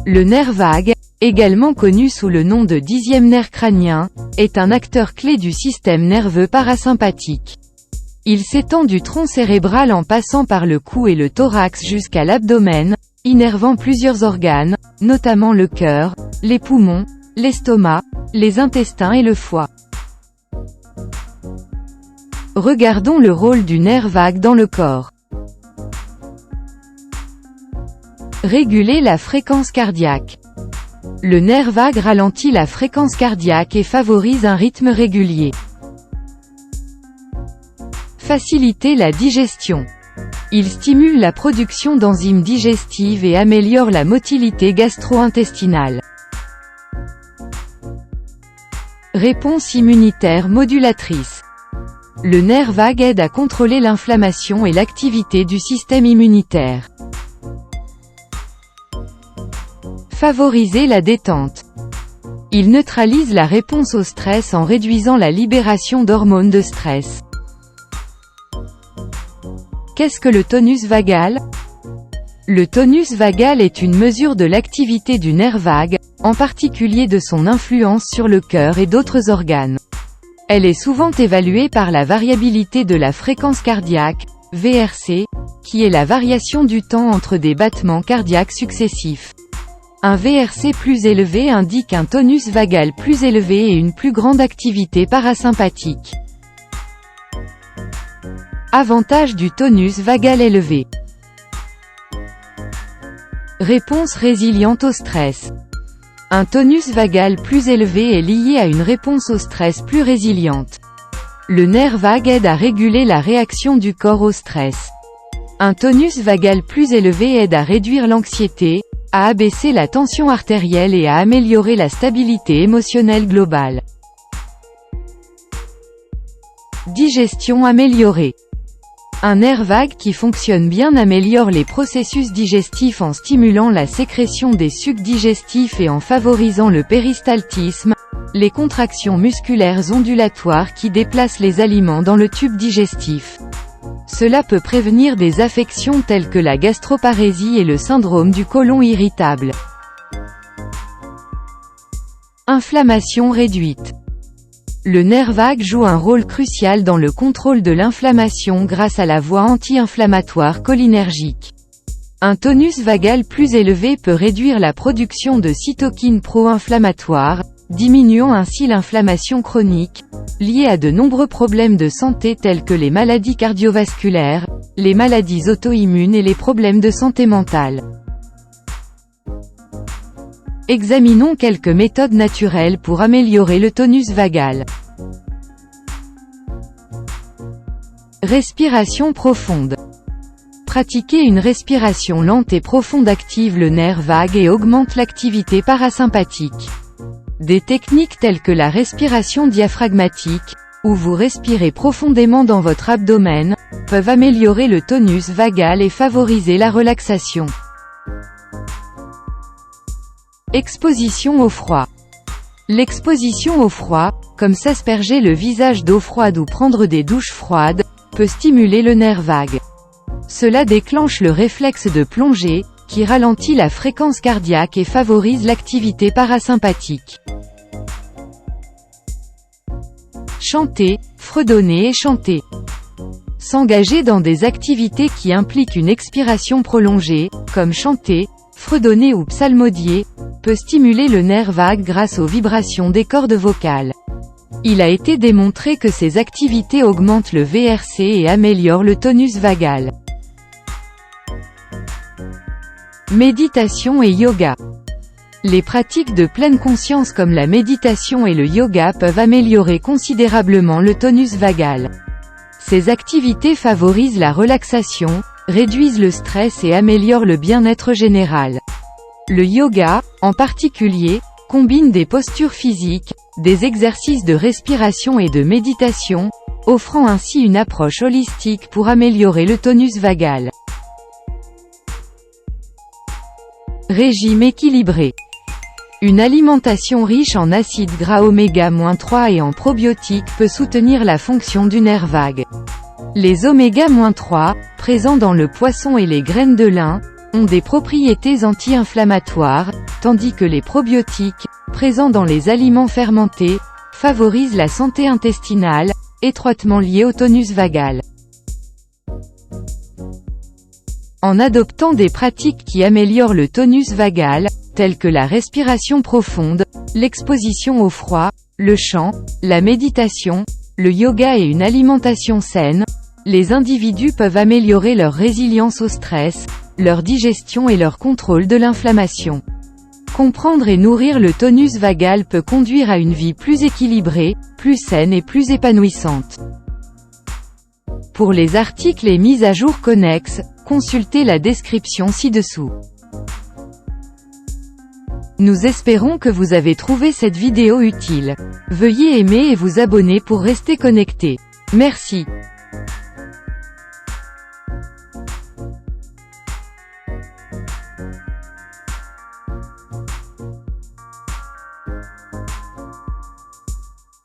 Le nerf vague, également connu sous le nom de 10e nerf crânien, est un acteur clé du système nerveux parasympathique. Il s'étend du tronc cérébral en passant par le cou et le thorax jusqu'à l'abdomen, innervant plusieurs organes, notamment le cœur, les poumons, l'estomac, les intestins et le foie. Regardons le rôle du nerf vague dans le corps. Réguler la fréquence cardiaque. Le nerf vague ralentit la fréquence cardiaque et favorise un rythme régulier. Faciliter la digestion. Il stimule la production d'enzymes digestives et améliore la motilité gastro-intestinale. Réponse immunitaire modulatrice. Le nerf vague aide à contrôler l'inflammation et l'activité du système immunitaire. Favoriser la détente. Il neutralise la réponse au stress en réduisant la libération d'hormones de stress. Qu'est-ce que le tonus vagal? Le tonus vagal est une mesure de l'activité du nerf vague, en particulier de son influence sur le cœur et d'autres organes. Elle est souvent évaluée par la variabilité de la fréquence cardiaque, VRC, qui est la variation du temps entre des battements cardiaques successifs. Un VRC plus élevé indique un tonus vagal plus élevé et une plus grande activité parasympathique. Avantage du tonus vagal élevé. Réponse résiliente au stress. Un tonus vagal plus élevé est lié à une réponse au stress plus résiliente. Le nerf vague aide à réguler la réaction du corps au stress. Un tonus vagal plus élevé aide à réduire l'anxiété, à abaisser la tension artérielle et à améliorer la stabilité émotionnelle globale. Digestion améliorée. Un nerf vague qui fonctionne bien améliore les processus digestifs en stimulant la sécrétion des sucs digestifs et en favorisant le péristaltisme, les contractions musculaires ondulatoires qui déplacent les aliments dans le tube digestif. Cela peut prévenir des affections telles que la gastroparésie et le syndrome du côlon irritable. Inflammation réduite. Le nerf vague joue un rôle crucial dans le contrôle de l'inflammation grâce à la voie anti-inflammatoire cholinergique. Un tonus vagal plus élevé peut réduire la production de cytokines pro-inflammatoires, diminuant ainsi l'inflammation chronique, liée à de nombreux problèmes de santé tels que les maladies cardiovasculaires, les maladies auto-immunes et les problèmes de santé mentale. Examinons quelques méthodes naturelles pour améliorer le tonus vagal. Respiration profonde. Pratiquer une respiration lente et profonde active le nerf vague et augmente l'activité parasympathique. Des techniques telles que la respiration diaphragmatique, où vous respirez profondément dans votre abdomen, peuvent améliorer le tonus vagal et favoriser la relaxation. Exposition au froid. L'exposition au froid, comme s'asperger le visage d'eau froide ou prendre des douches froides, peut stimuler le nerf vague. Cela déclenche le réflexe de plongée, qui ralentit la fréquence cardiaque et favorise l'activité parasympathique. Chanter, fredonner et chanter. S'engager dans des activités qui impliquent une expiration prolongée, comme chanter, fredonner ou psalmodier, peut stimuler le nerf vague grâce aux vibrations des cordes vocales. Il a été démontré que ces activités augmentent le VRC et améliorent le tonus vagal. Méditation et yoga. Les pratiques de pleine conscience comme la méditation et le yoga peuvent améliorer considérablement le tonus vagal. Ces activités favorisent la relaxation, réduisent le stress et améliorent le bien-être général. Le yoga, en particulier, combine des postures physiques, des exercices de respiration et de méditation, offrant ainsi une approche holistique pour améliorer le tonus vagal. Régime équilibré. Une alimentation riche en acides gras oméga-3 et en probiotiques peut soutenir la fonction du nerf vague. Les oméga-3, présents dans le poisson et les graines de lin, ont des propriétés anti-inflammatoires, tandis que les probiotiques, présents dans les aliments fermentés, favorisent la santé intestinale, étroitement liée au tonus vagal. En adoptant des pratiques qui améliorent le tonus vagal, telles que la respiration profonde, l'exposition au froid, le chant, la méditation, le yoga et une alimentation saine, les individus peuvent améliorer leur résilience au stress, leur digestion et leur contrôle de l'inflammation. Comprendre et nourrir le tonus vagal peut conduire à une vie plus équilibrée, plus saine et plus épanouissante. Pour les articles et mises à jour connexes, consultez la description ci-dessous. Nous espérons que vous avez trouvé cette vidéo utile. Veuillez aimer et vous abonner pour rester connecté. Merci.